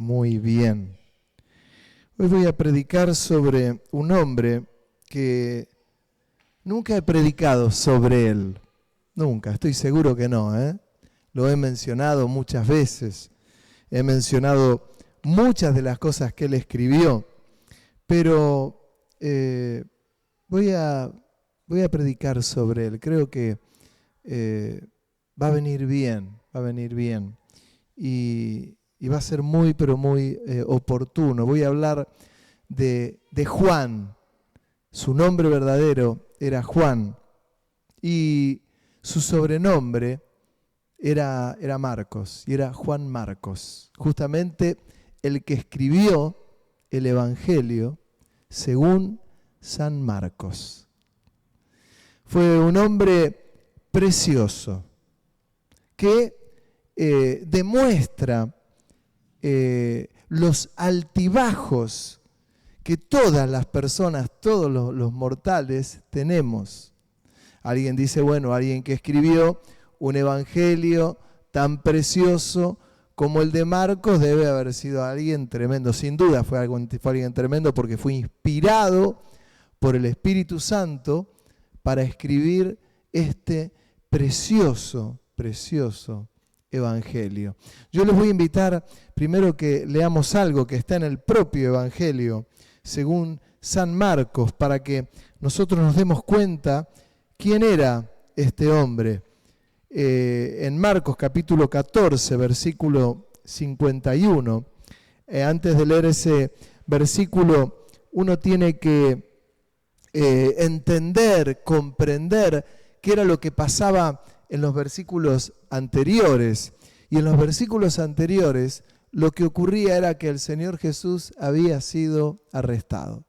muy bien. Hoy voy a predicar sobre un hombre que nunca he predicado sobre él. Nunca, estoy seguro que no, ¿eh? Lo he mencionado muchas veces. He mencionado muchas de las cosas que él escribió. Pero voy a predicar sobre él. Creo que va a venir bien, y va a ser muy, pero muy oportuno. Voy a hablar de Juan. Su nombre verdadero era Juan y su sobrenombre era Marcos, y era Juan Marcos, justamente el que escribió el Evangelio según San Marcos. Fue un hombre precioso que demuestra los altibajos que todas las personas, todos los mortales tenemos. Alguien dice, bueno, alguien que escribió un evangelio tan precioso como el de Marcos debe haber sido alguien tremendo. Sin duda fue alguien tremendo porque fue inspirado por el Espíritu Santo para escribir este precioso evangelio. Yo les voy a invitar primero que leamos algo que está en el propio evangelio según San Marcos, para que nosotros nos demos cuenta quién era este hombre. En Marcos capítulo 14, versículo 51, antes de leer ese versículo, uno tiene que entender, comprender qué era lo que pasaba en los versículos anteriores. Y en los versículos anteriores lo que ocurría era que el Señor Jesús había sido arrestado.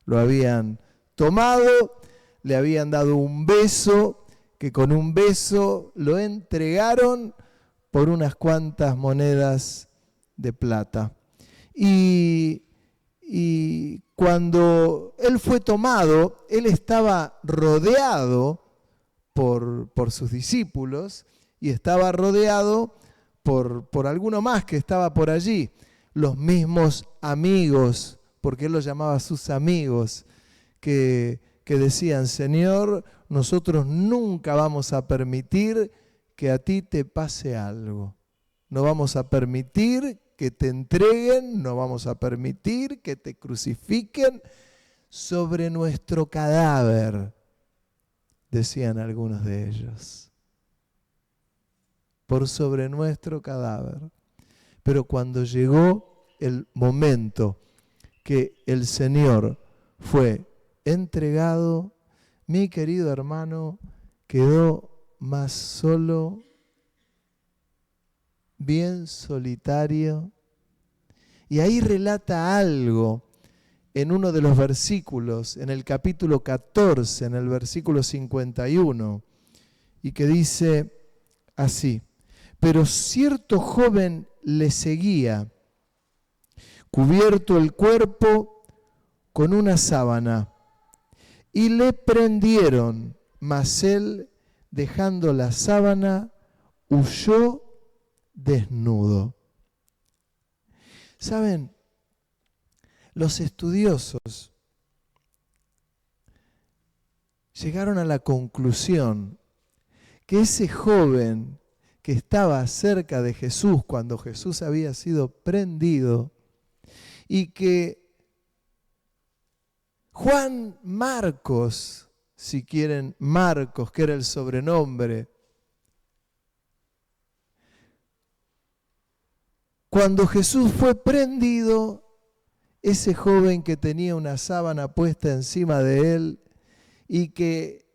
Lo habían tomado, le habían dado un beso, que con un beso lo entregaron por unas cuantas monedas de plata. Y cuando él fue tomado, él estaba rodeado por sus discípulos y estaba rodeado por alguno más que estaba por allí, los mismos amigos, porque él los llamaba sus amigos, que decían, Señor, nosotros nunca vamos a permitir que a ti te pase algo. No vamos a permitir que te entreguen, no vamos a permitir que te crucifiquen sobre nuestro cadáver, decían algunos de ellos. Por sobre nuestro cadáver. Pero cuando llegó el momento que el Señor fue entregado, mi querido hermano quedó más solo, bien solitario. Y ahí relata algo en uno de los versículos, en el capítulo 14, en el versículo 51, y que dice así: pero cierto joven le seguía, cubierto el cuerpo con una sábana, y le prendieron, mas él, dejando la sábana, huyó desnudo. ¿Saben? Los estudiosos llegaron a la conclusión que ese joven que estaba cerca de Jesús cuando Jesús había sido prendido, y que Juan Marcos, si quieren Marcos, que era el sobrenombre, cuando Jesús fue prendido, ese joven que tenía una sábana puesta encima de él y que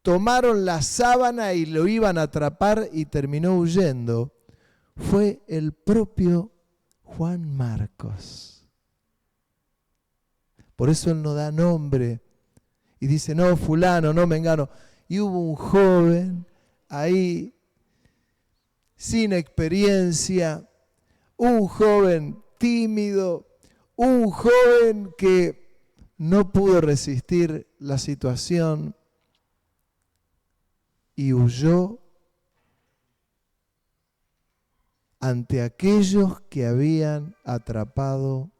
tomaron la sábana y lo iban a atrapar y terminó huyendo, fue el propio Juan Marcos. Por eso él no da nombre y dice, no, fulano, no, mengano. Y hubo un joven ahí, sin experiencia, un joven tímido, un joven que no pudo resistir la situación y huyó ante aquellos que habían atrapado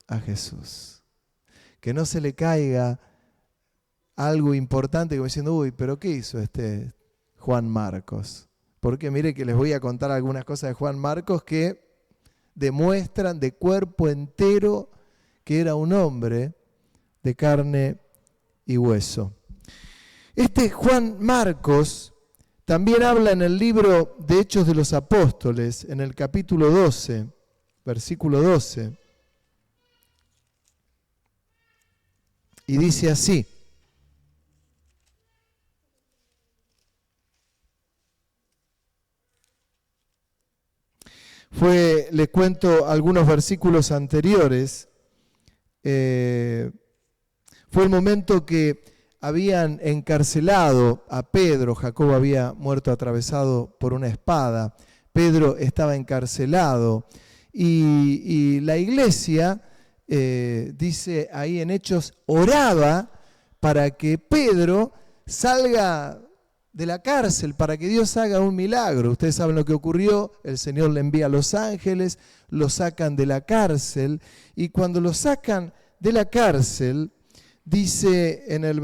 a Jesús. Que no se le caiga algo importante como diciendo, uy, pero ¿qué hizo este Juan Marcos? Porque mire que les voy a contar algunas cosas de Juan Marcos que demuestran de cuerpo entero que era un hombre de carne y hueso. Este Juan Marcos también habla en el libro de Hechos de los Apóstoles, en el capítulo 12, versículo 12, y dice así: les cuento algunos versículos anteriores. Fue el momento que habían encarcelado a Pedro. Jacobo había muerto atravesado por una espada. Pedro estaba encarcelado. Y la iglesia, dice ahí en Hechos, oraba para que Pedro salga de la cárcel, para que Dios haga un milagro. Ustedes saben lo que ocurrió. El Señor le envía a los ángeles, lo sacan de la cárcel. Y cuando lo sacan de la cárcel, dice en el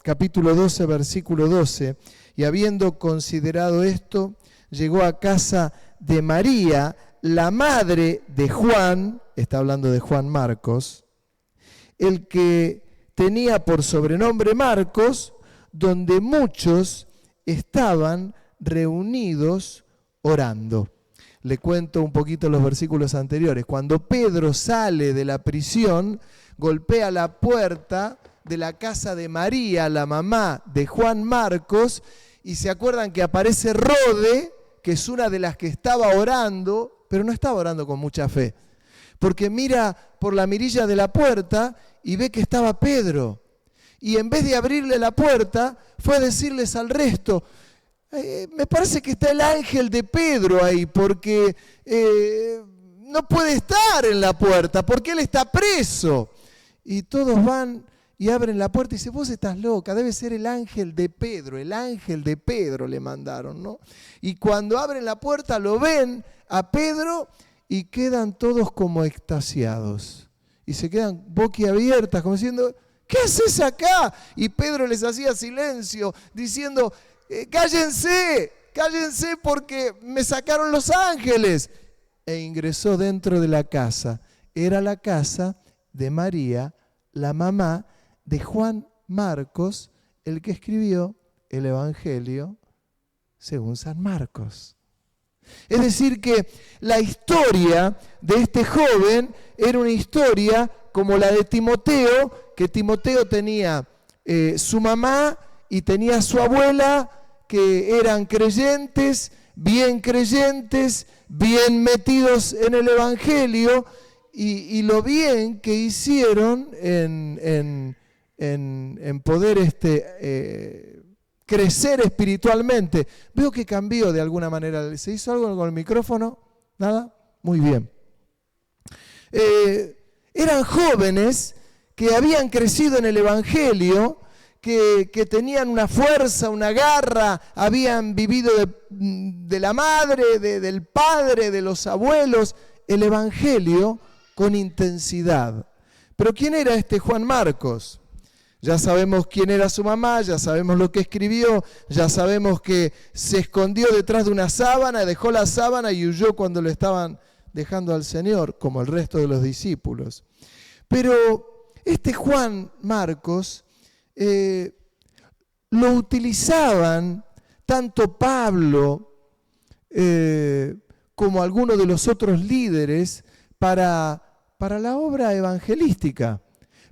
capítulo 12, versículo 12, y habiendo considerado esto, llegó a casa de María, la madre de Juan, está hablando de Juan Marcos, el que tenía por sobrenombre Marcos, donde muchos estaban reunidos orando. Le cuento un poquito los versículos anteriores. Cuando Pedro sale de la prisión, golpea la puerta de la casa de María, la mamá de Juan Marcos, y se acuerdan que aparece Rode, que es una de las que estaba orando, pero no estaba orando con mucha fe, porque mira por la mirilla de la puerta y ve que estaba Pedro. Y en vez de abrirle la puerta, fue a decirles al resto, me parece que está el ángel de Pedro ahí, porque no puede estar en la puerta, porque él está preso. Y todos van y abren la puerta y dicen, vos estás loca, debe ser el ángel de Pedro le mandaron, ¿no? Y cuando abren la puerta lo ven a Pedro y quedan todos como extasiados. Y se quedan boquiabiertas, como diciendo, ¿qué haces acá? Y Pedro les hacía silencio, diciendo, cállense porque me sacaron los ángeles. E ingresó dentro de la casa. Era la casa de María, la mamá de Juan Marcos, el que escribió el Evangelio según San Marcos. Es decir que la historia de este joven era una historia como la de Timoteo, que Timoteo tenía su mamá y tenía su abuela, que eran creyentes, bien metidos en el Evangelio, y lo bien que hicieron en poder crecer espiritualmente. Veo que cambió de alguna manera. ¿Se hizo algo con el micrófono? ¿Nada? Muy bien. Eran jóvenes que habían crecido en el Evangelio, que tenían una fuerza, una garra, habían vivido de la madre, del padre, de los abuelos, el Evangelio con intensidad. Pero ¿quién era este Juan Marcos? Ya sabemos quién era su mamá, ya sabemos lo que escribió, ya sabemos que se escondió detrás de una sábana, dejó la sábana y huyó cuando lo estaban dejando al Señor, como el resto de los discípulos. Pero este Juan Marcos lo utilizaban tanto Pablo como algunos de los otros líderes para la obra evangelística,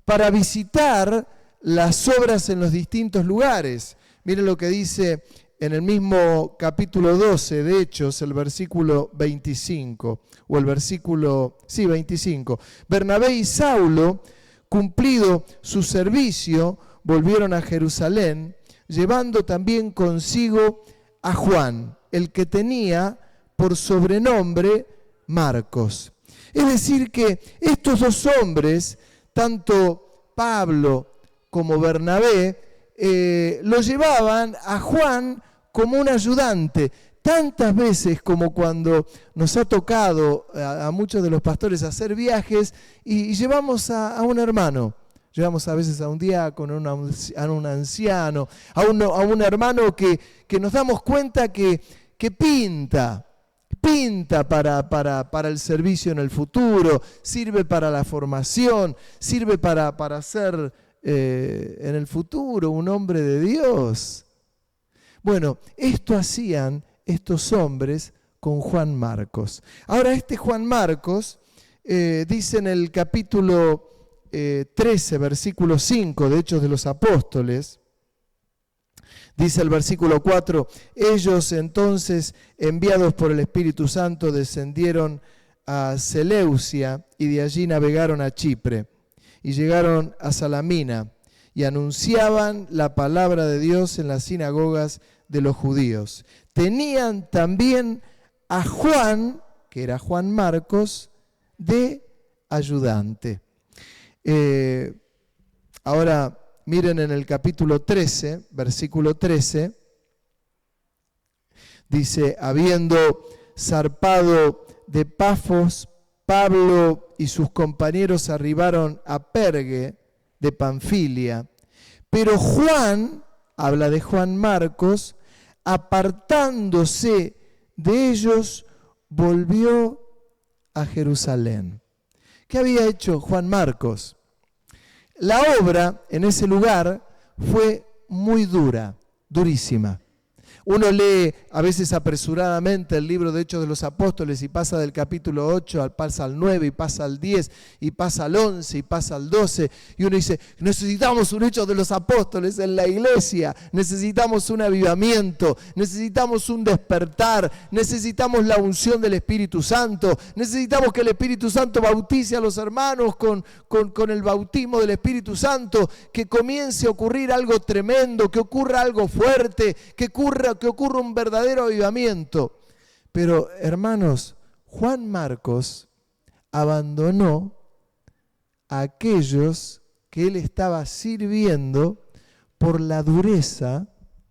para visitar las obras en los distintos lugares. Miren lo que dice en el mismo capítulo 12 de Hechos, el versículo 25, o el versículo, 25. Bernabé y Saulo, cumplido su servicio, volvieron a Jerusalén, llevando también consigo a Juan, el que tenía por sobrenombre Marcos. Es decir que estos dos hombres, tanto Pablo como Bernabé, lo llevaban a Juan como un ayudante. tantas veces como cuando nos ha tocado a muchos de los pastores hacer viajes y llevamos a un hermano. Llevamos a veces a un diácono, a un anciano, a un hermano que nos damos cuenta que pinta para el servicio en el futuro, sirve para la formación, sirve para ser en el futuro un hombre de Dios. Bueno, esto hacían estos hombres con Juan Marcos. Ahora este Juan Marcos dice en el capítulo 13, versículo 5 de Hechos de los Apóstoles, dice el versículo 4, ellos entonces, enviados por el Espíritu Santo, descendieron a Seleucia y de allí navegaron a Chipre y llegaron a Salamina y anunciaban la palabra de Dios en las sinagogas de los judíos. Tenían también a Juan, que era Juan Marcos, de ayudante. Ahora miren en el capítulo 13, versículo 13, dice, habiendo zarpado de Pafos, Pablo y sus compañeros arribaron a Pergue de Panfilia, pero Juan, habla de Juan Marcos, apartándose de ellos, volvió a Jerusalén. ¿Qué había hecho Juan Marcos? La obra en ese lugar fue muy dura, durísima. Uno lee a veces apresuradamente el libro de Hechos de los Apóstoles y pasa del capítulo 8, pasa al 9 y pasa al 10 y pasa al 11 y pasa al 12 y uno dice, necesitamos un Hechos de los Apóstoles en la iglesia, necesitamos un avivamiento, necesitamos un despertar, necesitamos la unción del Espíritu Santo, necesitamos que el Espíritu Santo bautice a los hermanos con el bautismo del Espíritu Santo, que comience a ocurrir algo tremendo, que ocurra algo fuerte, que ocurra un verdadero avivamiento. Pero, hermanos, Juan Marcos abandonó a aquellos que él estaba sirviendo por la dureza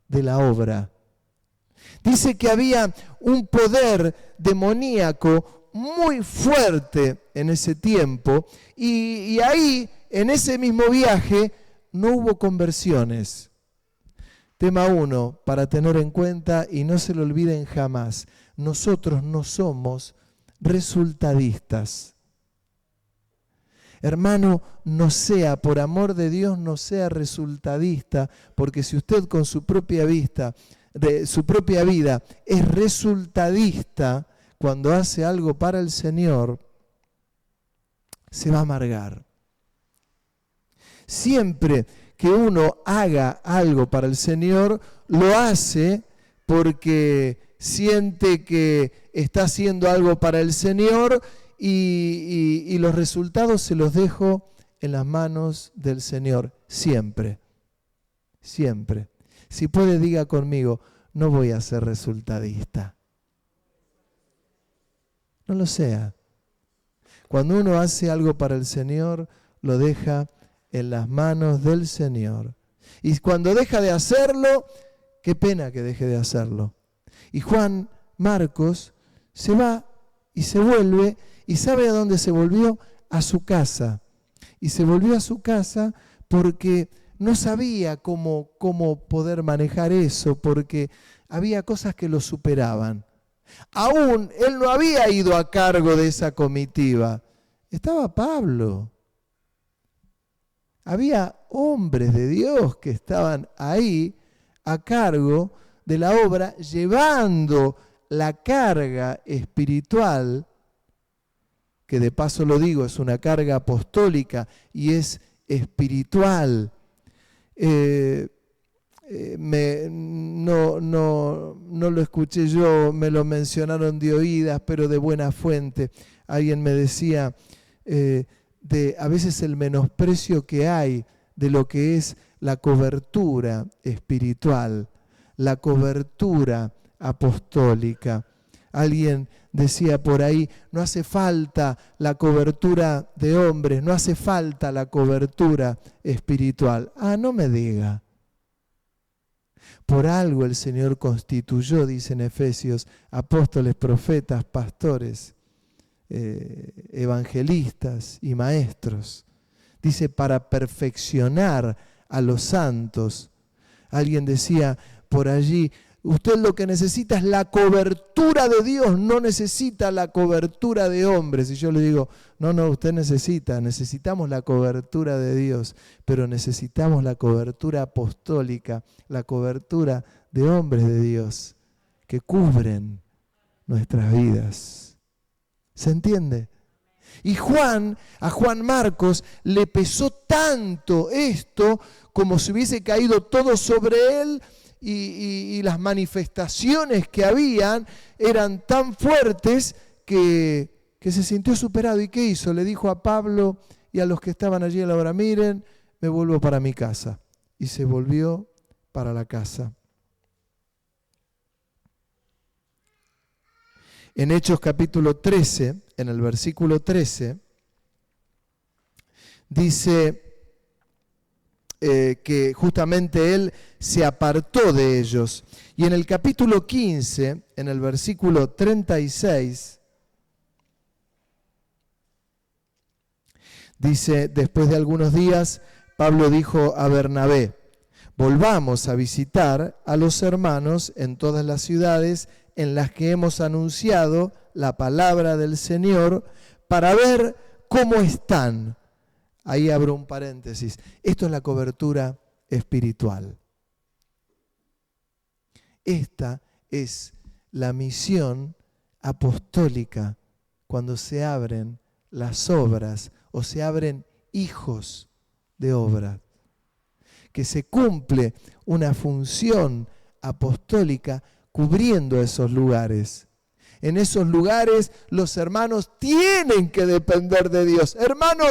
de la obra. Dice que había un poder demoníaco muy fuerte en ese tiempo y ahí, en ese mismo viaje, no hubo conversiones. Tema 1, para tener en cuenta y no se lo olviden jamás, nosotros no somos resultadistas. Hermano, no sea, por amor de Dios, no sea resultadista, porque si usted con su propia vida es resultadista cuando hace algo para el Señor, se va a amargar. Siempre que uno haga algo para el Señor, lo hace porque siente que está haciendo algo para el Señor y los resultados se los dejo en las manos del Señor. Siempre, siempre. Si puede, diga conmigo, no voy a ser resultadista. No lo sea. Cuando uno hace algo para el Señor, lo deja en las manos del Señor. Y cuando deja de hacerlo, qué pena que deje de hacerlo. Y Juan Marcos se va y se vuelve, y ¿sabe a dónde se volvió? A su casa. Y se volvió a su casa porque no sabía cómo poder manejar eso, porque había cosas que lo superaban. Aún él no había ido a cargo de esa comitiva. Estaba Pablo. Había hombres de Dios que estaban ahí a cargo de la obra, llevando la carga espiritual, que de paso lo digo, es una carga apostólica y es espiritual. No lo escuché yo, me lo mencionaron de oídas, pero de buena fuente. Alguien me decía de a veces el menosprecio que hay de lo que es la cobertura espiritual, la cobertura apostólica. Alguien decía por ahí, no hace falta la cobertura de hombres, no hace falta la cobertura espiritual. Ah, no me diga. Por algo el Señor constituyó, dice en Efesios, apóstoles, profetas, pastores, evangelistas y maestros. Dice, para perfeccionar a los santos. Alguien decía por allí, usted lo que necesita es la cobertura de Dios, no necesita la cobertura de hombres. Y yo le digo, no, usted necesitamos la cobertura de Dios, pero necesitamos la cobertura apostólica, la cobertura de hombres de Dios que cubren nuestras vidas. ¿Se entiende? Y a Juan Marcos le pesó tanto esto como si hubiese caído todo sobre él y las manifestaciones que habían eran tan fuertes que se sintió superado. ¿Y qué hizo? Le dijo a Pablo y a los que estaban allí a la hora, miren, me vuelvo para mi casa. Y se volvió para la casa. En Hechos capítulo 13, en el versículo 13, dice que justamente él se apartó de ellos. Y en el capítulo 15, en el versículo 36, dice, después de algunos días, Pablo dijo a Bernabé, volvamos a visitar a los hermanos en todas las ciudades en las que hemos anunciado la palabra del Señor para ver cómo están. Ahí abro un paréntesis. Esto es la cobertura espiritual. Esta es la misión apostólica cuando se abren las obras o se abren hijos de obra. Que se cumple una función apostólica cubriendo esos lugares. En esos lugares los hermanos tienen que depender de Dios. Hermano,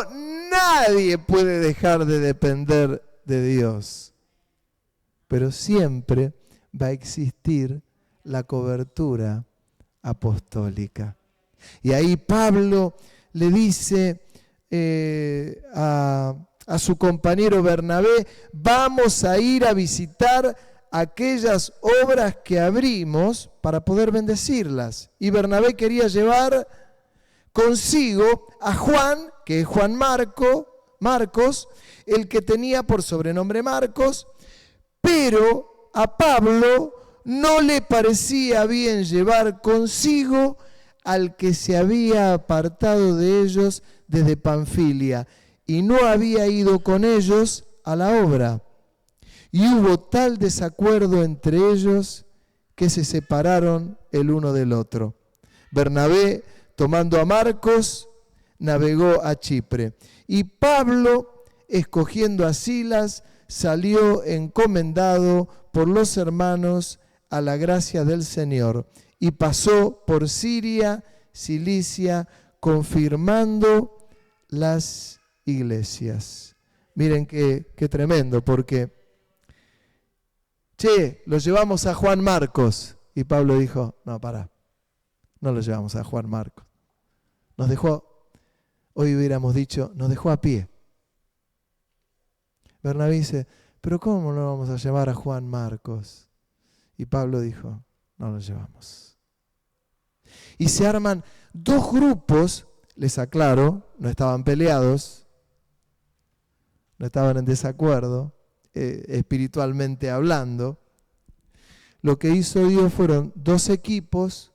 nadie puede dejar de depender de Dios. Pero siempre va a existir la cobertura apostólica. Y ahí Pablo le dice a su compañero Bernabé, vamos a ir a visitar aquellas obras que abrimos para poder bendecirlas. Y Bernabé quería llevar consigo a Juan, que es Juan Marcos, el que tenía por sobrenombre Marcos, pero a Pablo no le parecía bien llevar consigo al que se había apartado de ellos desde Panfilia y no había ido con ellos a la obra. Y hubo tal desacuerdo entre ellos que se separaron el uno del otro. Bernabé, tomando a Marcos, navegó a Chipre. Y Pablo, escogiendo a Silas, salió encomendado por los hermanos a la gracia del Señor. Y pasó por Siria, Cilicia, confirmando las iglesias. Miren qué tremendo, porque lo llevamos a Juan Marcos. Y Pablo dijo, no, pará, no lo llevamos a Juan Marcos. Nos dejó, hoy hubiéramos dicho, nos dejó a pie. Bernabé dice, pero ¿cómo no vamos a llevar a Juan Marcos? Y Pablo dijo, no lo llevamos. Y se arman dos grupos, les aclaro, no estaban peleados, no estaban en desacuerdo, espiritualmente hablando. Lo que hizo Dios fueron dos equipos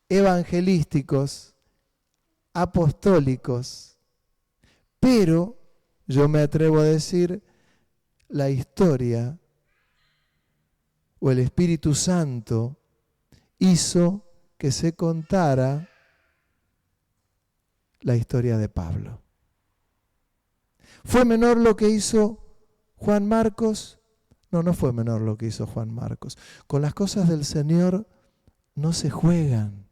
evangelísticos, apostólicos, pero yo me atrevo a decir, la historia o el Espíritu Santo hizo que se contara la historia de Pablo. ¿Fue menor lo que hizo Juan Marcos? No fue menor lo que hizo Juan Marcos. Con las cosas del Señor no se juegan.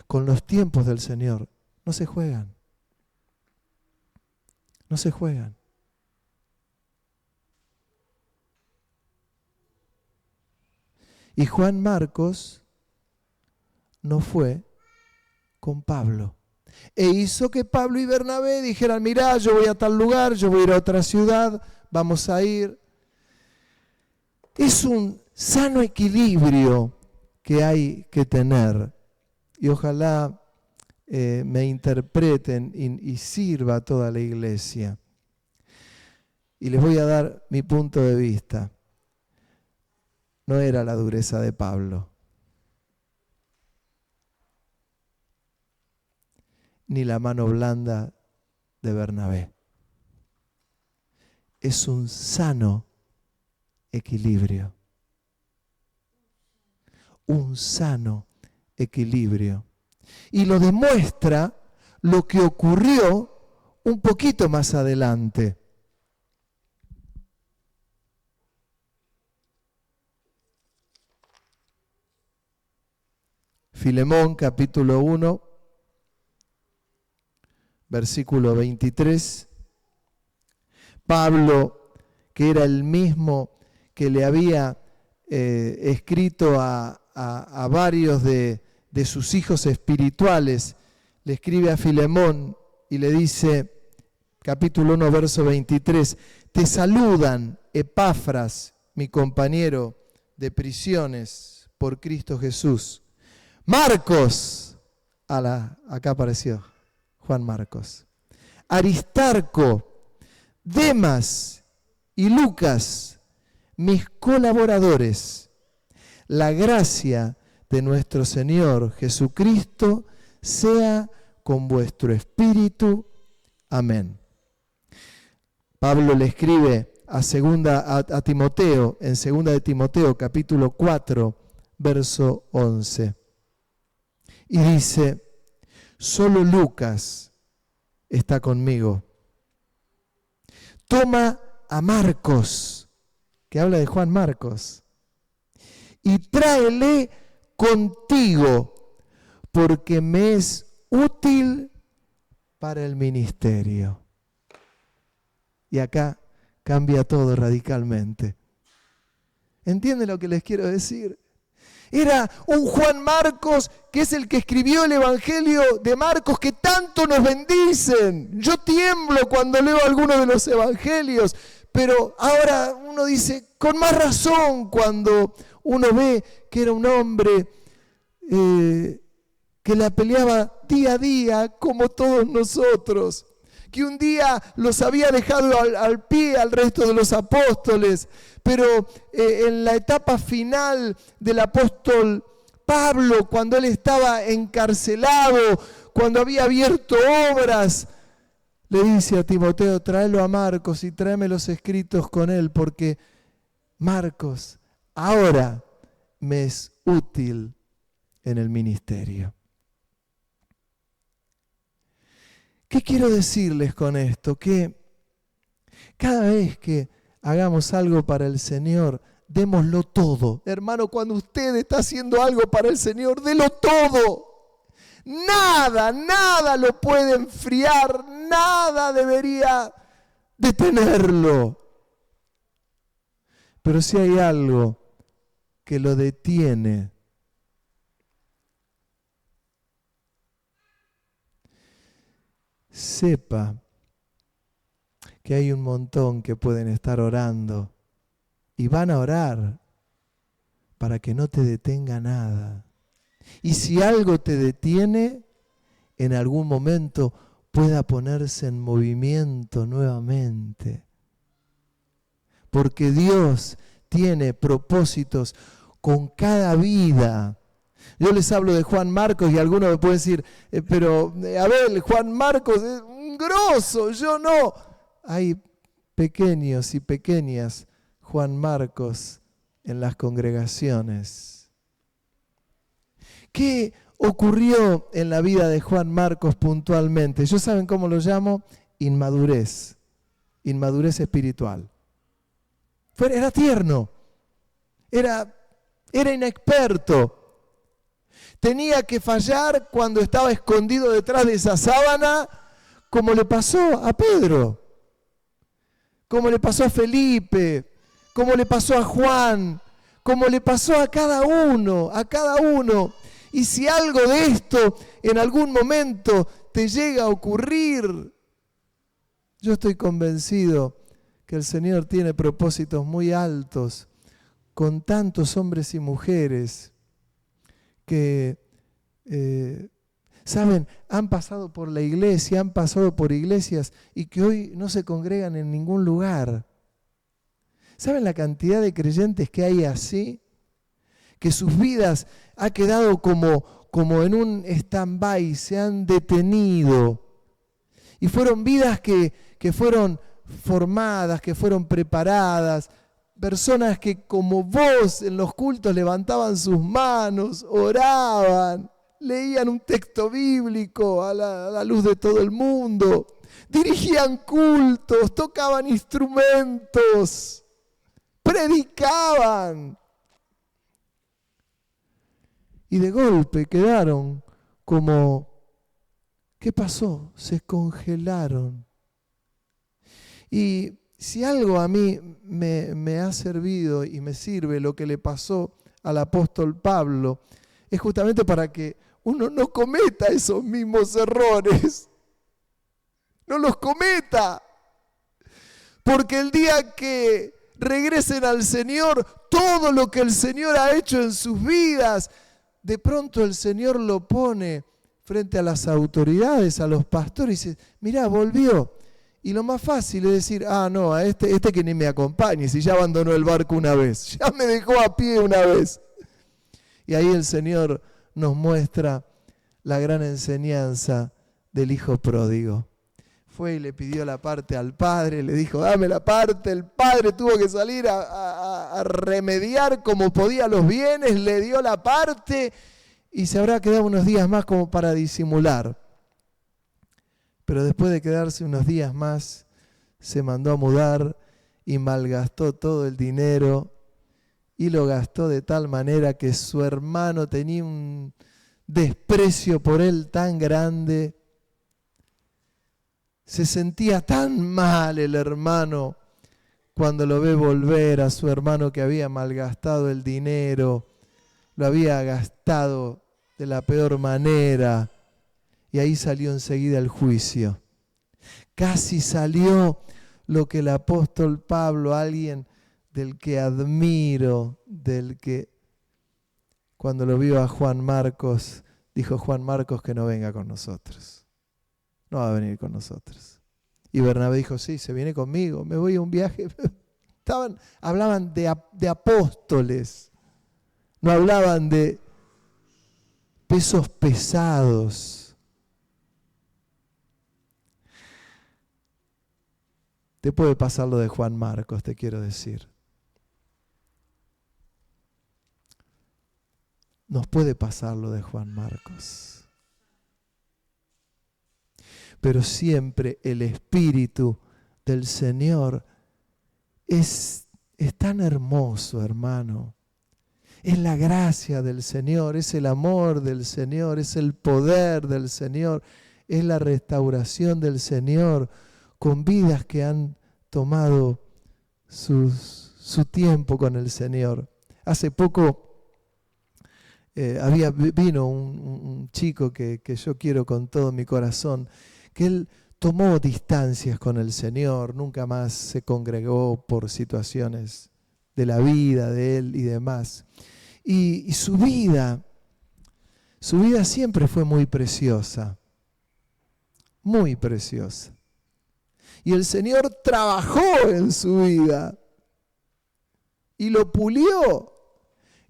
Con los tiempos del Señor no se juegan. No se juegan. Y Juan Marcos no fue con Pablo. E hizo que Pablo y Bernabé dijeran, mirá, yo voy a tal lugar, yo voy a ir a otra ciudad, vamos a ir. Es un sano equilibrio que hay que tener. Y ojalá me interpreten y sirva a toda la iglesia. Y les voy a dar mi punto de vista. No era la dureza de Pablo, ni la mano blanda de Bernabé. Es un sano equilibrio. Un sano equilibrio. Y lo demuestra lo que ocurrió un poquito más adelante. Filemón, capítulo 1, versículo 23. Pablo, que era el mismo que le había escrito a varios de sus hijos espirituales, le escribe a Filemón y le dice, capítulo 1, verso 23, te saludan Epafras, mi compañero de prisiones por Cristo Jesús. Marcos, acá apareció Juan Marcos, Aristarco, Demas y Lucas, mis colaboradores. La gracia de nuestro Señor Jesucristo sea con vuestro espíritu. Amén. Pablo le escribe a Timoteo, en 2 de Timoteo, capítulo 4, verso 11. Y dice, solo Lucas está conmigo. Toma a Marcos, que habla de Juan Marcos, y tráele contigo, porque me es útil para el ministerio. Y acá cambia todo radicalmente. ¿Entienden lo que les quiero decir? Era un Juan Marcos que es el que escribió el Evangelio de Marcos que tanto nos bendicen. Yo tiemblo cuando leo alguno de los Evangelios, pero ahora uno dice, con más razón cuando uno ve que era un hombre que la peleaba día a día como todos nosotros, que un día los había dejado al pie al resto de los apóstoles, pero en la etapa final del apóstol Pablo, cuando él estaba encarcelado, cuando había abierto obras, le dice a Timoteo, tráelo a Marcos y tráeme los escritos con él, porque Marcos ahora me es útil en el ministerio. ¿Qué quiero decirles con esto? Que cada vez que hagamos algo para el Señor, démoslo todo. Hermano, cuando usted está haciendo algo para el Señor, délo todo. Nada lo puede enfriar, nada debería detenerlo. Pero si hay algo que lo detiene, sepa que hay un montón que pueden estar orando y van a orar para que no te detenga nada. Y si algo te detiene, en algún momento pueda ponerse en movimiento nuevamente. Porque Dios tiene propósitos con cada vida. Yo les hablo de Juan Marcos y algunos me pueden decir, pero Abel, Juan Marcos es un grosso, yo no. Hay pequeños y pequeñas Juan Marcos en las congregaciones. ¿Qué ocurrió en la vida de Juan Marcos puntualmente? ¿Yo saben cómo lo llamo? Inmadurez espiritual. Era tierno, era inexperto. Tenía que fallar cuando estaba escondido detrás de esa sábana, como le pasó a Pedro, como le pasó a Felipe, como le pasó a Juan, como le pasó a cada uno. Y si algo de esto en algún momento te llega a ocurrir, yo estoy convencido que el Señor tiene propósitos muy altos con tantos hombres y mujeres que, saben, han pasado por la iglesia, han pasado por iglesias y que hoy no se congregan en ningún lugar. ¿Saben la cantidad de creyentes que hay así? Que sus vidas ha quedado como en un stand-by, se han detenido. Y fueron vidas que fueron formadas, que fueron preparadas, personas que como vos en los cultos levantaban sus manos, oraban, leían un texto bíblico a la luz de todo el mundo, dirigían cultos, tocaban instrumentos, predicaban. Y de golpe quedaron como, ¿qué pasó? Se congelaron. Y si algo a mí me ha servido y me sirve lo que le pasó al apóstol Pablo, es justamente para que uno no cometa esos mismos errores. No los cometa. Porque el día que regresen al Señor, todo lo que el Señor ha hecho en sus vidas, de pronto el Señor lo pone frente a las autoridades, a los pastores, y dice, mirá, volvió. Y lo más fácil es decir, no, a este que ni me acompañe, si ya abandonó el barco una vez, ya me dejó a pie una vez. Y ahí el Señor nos muestra la gran enseñanza del hijo pródigo. Fue y le pidió la parte al padre, le dijo, dame la parte. El padre tuvo que salir a remediar como podía los bienes, le dio la parte y se habrá quedado unos días más como para disimular. Pero después de quedarse unos días más, se mandó a mudar y malgastó todo el dinero y lo gastó de tal manera que su hermano tenía un desprecio por él tan grande. Se sentía tan mal el hermano cuando lo ve volver a su hermano que había malgastado el dinero, lo había gastado de la peor manera. Y ahí salió enseguida el juicio. Casi salió lo que el apóstol Pablo, alguien del que admiro, del que cuando lo vio a Juan Marcos, dijo Juan Marcos que no venga con nosotros. No va a venir con nosotros. Y Bernabé dijo, sí, se viene conmigo, me voy a un viaje. Hablaban de apóstoles, no hablaban de pesos pesados. Te puede pasar lo de Juan Marcos, te quiero decir. Nos puede pasar lo de Juan Marcos. Pero siempre el Espíritu del Señor es tan hermoso, hermano. Es la gracia del Señor, es el amor del Señor, es el poder del Señor, es la restauración del Señor con vidas que han tomado su tiempo con el Señor. Hace poco vino un chico que yo quiero con todo mi corazón, que él tomó distancias con el Señor, nunca más se congregó por situaciones de la vida de él y demás. Y su vida siempre fue muy preciosa, muy preciosa. Y el Señor trabajó en su vida y lo pulió.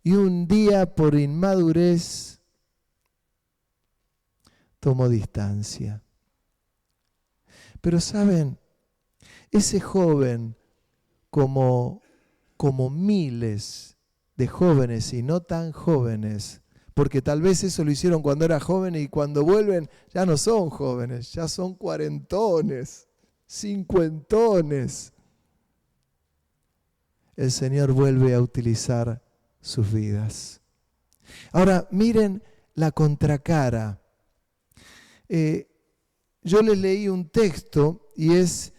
Y un día por inmadurez tomó distancia. Pero saben, ese joven, como miles de jóvenes y no tan jóvenes, porque tal vez eso lo hicieron cuando era joven y cuando vuelven ya no son jóvenes, ya son cuarentones, cincuentones. El Señor vuelve a utilizar sus vidas. Ahora miren la contracara. Yo les leí un texto y es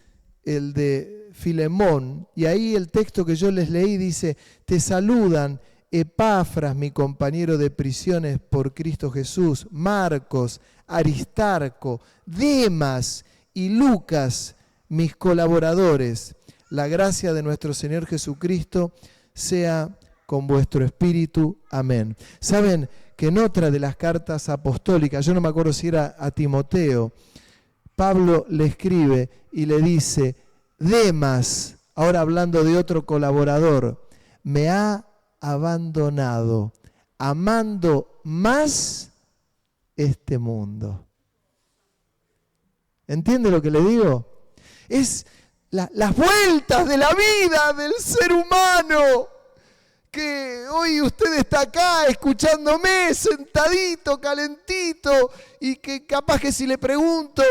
el de Filemón, y ahí el texto que yo les leí dice: te saludan Epafras, mi compañero de prisiones por Cristo Jesús, Marcos, Aristarco, Demas y Lucas, mis colaboradores. La gracia de nuestro Señor Jesucristo sea con vuestro espíritu. Amén. Saben que en otra de las cartas apostólicas, yo no me acuerdo si era a Timoteo, Pablo le escribe y le dice, Demas, ahora hablando de otro colaborador, me ha abandonado, amando más este mundo. ¿Entiende lo que le digo? Es las vueltas de la vida del ser humano. Que hoy usted está acá escuchándome, sentadito, calentito, y que capaz que si le pregunto,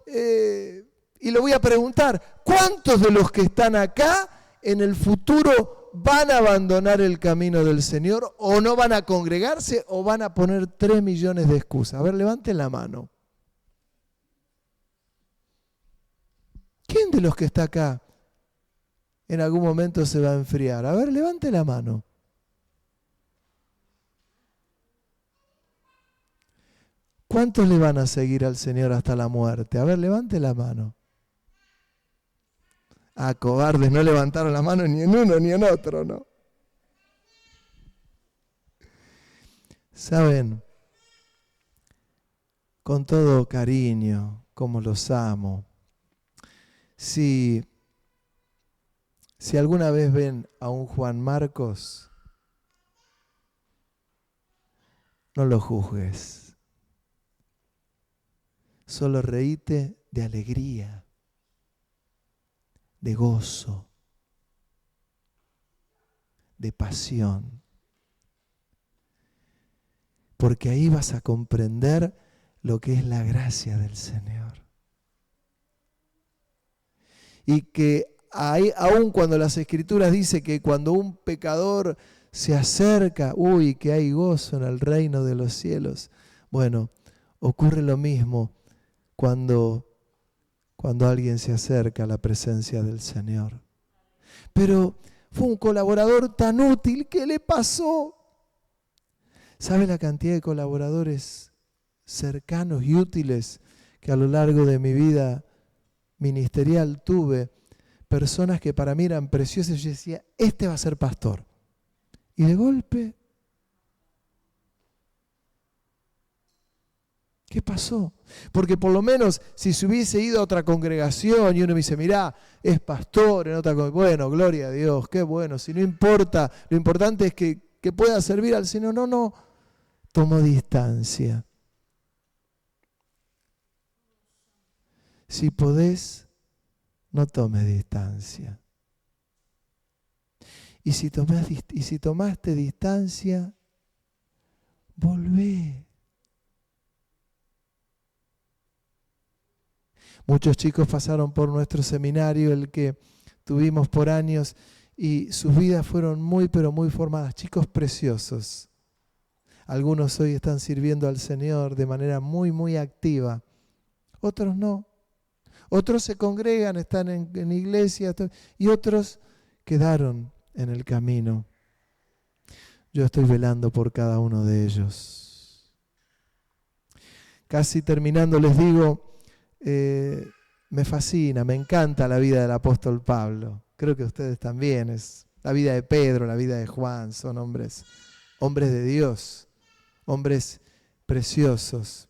y le voy a preguntar, ¿cuántos de los que están acá en el futuro van a abandonar el camino del Señor o no van a congregarse o van a poner 3 millones de excusas? A ver, levanten la mano. ¿Quién de los que está acá en algún momento se va a enfriar? A ver, levante la mano. ¿Cuántos le van a seguir al Señor hasta la muerte? A ver, levante la mano. Ah, cobardes, no levantaron la mano ni en uno ni en otro, ¿no? Saben, con todo cariño, como los amo, si alguna vez ven a un Juan Marcos, no lo juzgues. Solo reíte de alegría, de gozo, de pasión. Porque ahí vas a comprender lo que es la gracia del Señor. Y que ahí, aun cuando las Escrituras dicen que cuando un pecador se acerca, que hay gozo en el reino de los cielos. Bueno, ocurre lo mismo cuando alguien se acerca a la presencia del Señor. Pero fue un colaborador tan útil, ¿qué le pasó? ¿Sabe la cantidad de colaboradores cercanos y útiles que a lo largo de mi vida ministerial tuve? Personas que para mí eran preciosas. Yo decía, este va a ser pastor. Y de golpe, ¿qué pasó? Porque por lo menos si se hubiese ido a otra congregación y uno me dice, mirá, es pastor en otra congregación, bueno, gloria a Dios, qué bueno, si no importa, lo importante es que pueda servir al Señor. No, tomó distancia. Si podés, no tomes distancia. Y si tomaste distancia, volvé. Muchos chicos pasaron por nuestro seminario, el que tuvimos por años, y sus vidas fueron muy, pero muy formadas. Chicos preciosos. Algunos hoy están sirviendo al Señor de manera muy, muy activa. Otros no. Otros se congregan, están en iglesias, y otros quedaron en el camino. Yo estoy velando por cada uno de ellos. Casi terminando les digo, me fascina, me encanta la vida del apóstol Pablo. Creo que ustedes también. Es la vida de Pedro, la vida de Juan. Son hombres de Dios, hombres preciosos.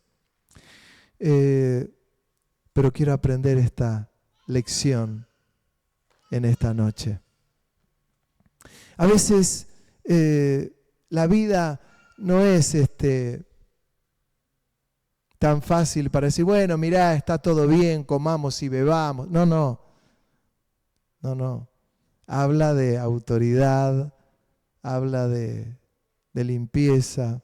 Pero quiero aprender esta lección en esta noche. A veces la vida no es tan fácil para decir, bueno, mirá, está todo bien, comamos y bebamos. No. Habla de autoridad, habla de limpieza,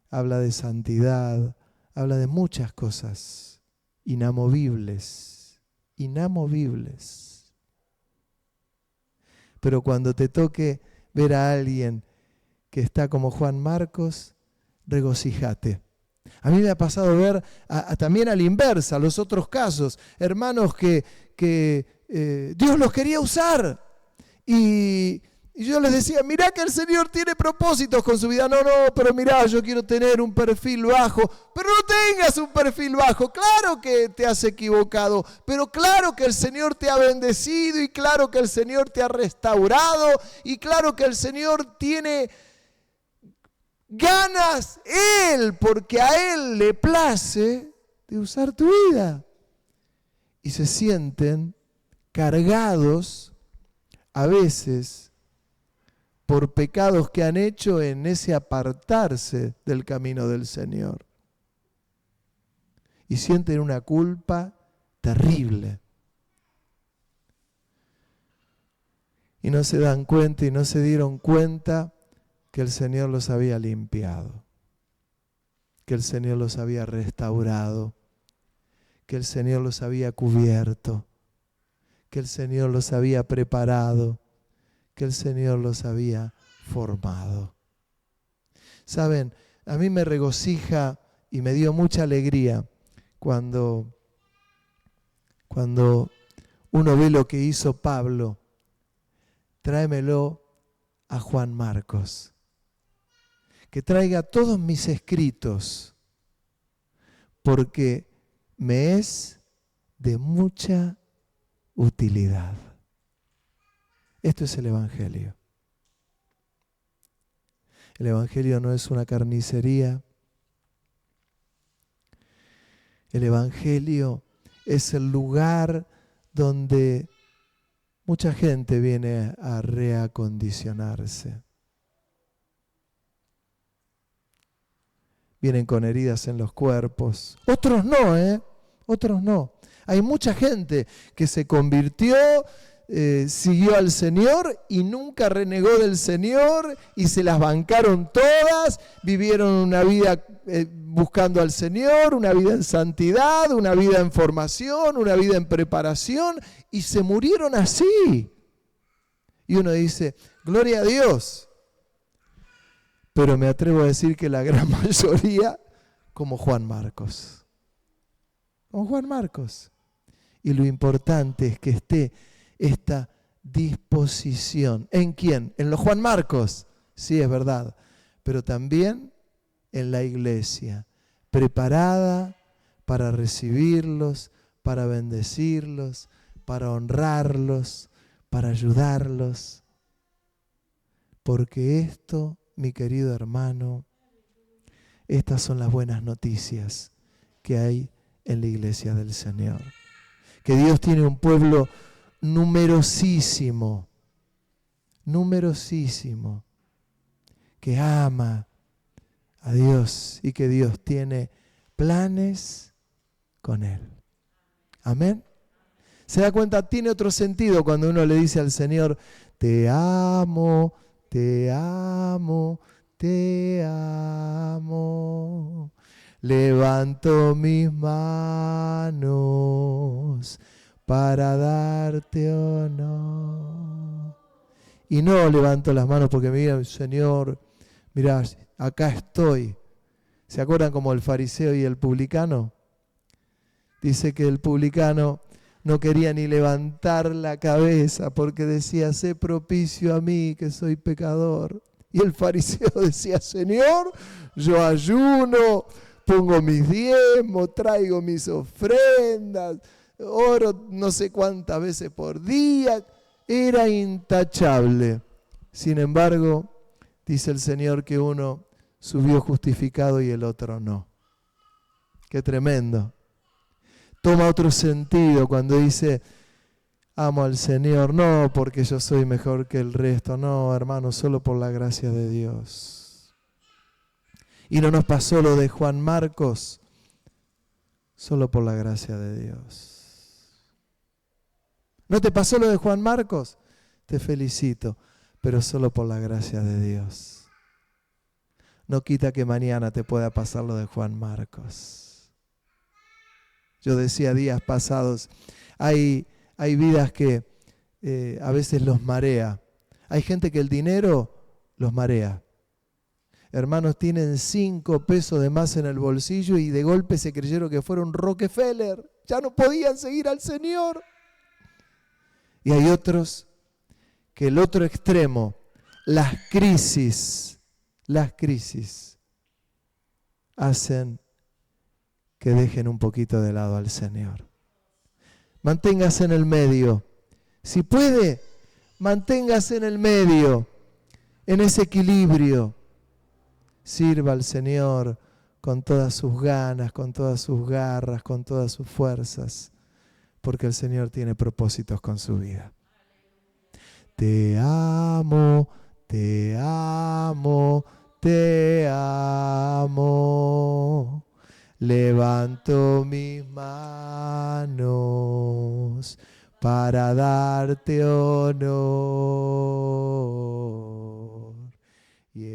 habla de santidad, habla de muchas cosas inamovibles. Pero cuando te toque ver a alguien que está como Juan Marcos, regocíjate. A mí me ha pasado ver también a la inversa, los otros casos, hermanos que Dios los quería usar y Y yo les decía, mirá que el Señor tiene propósitos con su vida. No, pero mirá, yo quiero tener un perfil bajo. Pero no tengas un perfil bajo. Claro que te has equivocado, pero claro que el Señor te ha bendecido y claro que el Señor te ha restaurado y claro que el Señor tiene ganas, Él, porque a Él le place de usar tu vida. Y se sienten cargados a veces por pecados que han hecho en ese apartarse del camino del Señor. Y sienten una culpa terrible. Y no se dan cuenta y no se dieron cuenta que el Señor los había limpiado, que el Señor los había restaurado, que el Señor los había cubierto, que el Señor los había preparado, que el Señor los había formado. Saben, a mí me regocija y me dio mucha alegría cuando uno ve lo que hizo Pablo. Tráemelo a Juan Marcos, que traiga todos mis escritos, porque me es de mucha utilidad. Esto es el Evangelio. El Evangelio no es una carnicería. El Evangelio es el lugar donde mucha gente viene a reacondicionarse. Vienen con heridas en los cuerpos. Otros no, Otros no. Hay mucha gente que se convirtió, siguió al Señor y nunca renegó del Señor y se las bancaron todas, vivieron una vida buscando al Señor, una vida en santidad, una vida en formación, una vida en preparación y se murieron así. Y uno dice, gloria a Dios. Pero me atrevo a decir que la gran mayoría como Juan Marcos. Como Juan Marcos. Y lo importante es que esté esta disposición. ¿En quién? En los Juan Marcos. Sí, es verdad. Pero también en la iglesia. Preparada para recibirlos, para bendecirlos, para honrarlos, para ayudarlos. Porque esto, mi querido hermano, estas son las buenas noticias que hay en la iglesia del Señor. Que Dios tiene un pueblo numerosísimo, que ama a Dios y que Dios tiene planes con Él. Amén. ¿Se da cuenta? Tiene otro sentido cuando uno le dice al Señor, te amo, te amo, te amo. Levanto mis manos para darte honor. Y no levanto las manos porque mira, Señor, mira, acá estoy. ¿Se acuerdan como el fariseo y el publicano? Dice que el publicano no quería ni levantar la cabeza porque decía, sé propicio a mí que soy pecador. Y el fariseo decía, Señor, yo ayuno, pongo mis diezmos, traigo mis ofrendas, oro no sé cuántas veces por día. Era intachable. Sin embargo, dice el Señor que uno subió justificado y el otro no. Qué tremendo. Toma otro sentido cuando dice, amo al Señor, no porque yo soy mejor que el resto, no, hermano, solo por la gracia de Dios. Y no nos pasó lo de Juan Marcos, solo por la gracia de Dios. ¿No te pasó lo de Juan Marcos? Te felicito, pero solo por la gracia de Dios. No quita que mañana te pueda pasar lo de Juan Marcos. Yo decía días pasados, hay vidas que a veces los marea. Hay gente que el dinero los marea. Hermanos, tienen 5 pesos de más en el bolsillo y de golpe se creyeron que fueron Rockefeller. Ya no podían seguir al Señor. Y hay otros que el otro extremo Las crisis hacen que dejen un poquito de lado al Señor. Manténgase en el medio. Si puede, manténgase en el medio, en ese equilibrio. Sirva al Señor con todas sus ganas, con todas sus garras, con todas sus fuerzas, porque el Señor tiene propósitos con su vida. Te amo, te amo, te amo. Levanto mis manos para darte honor y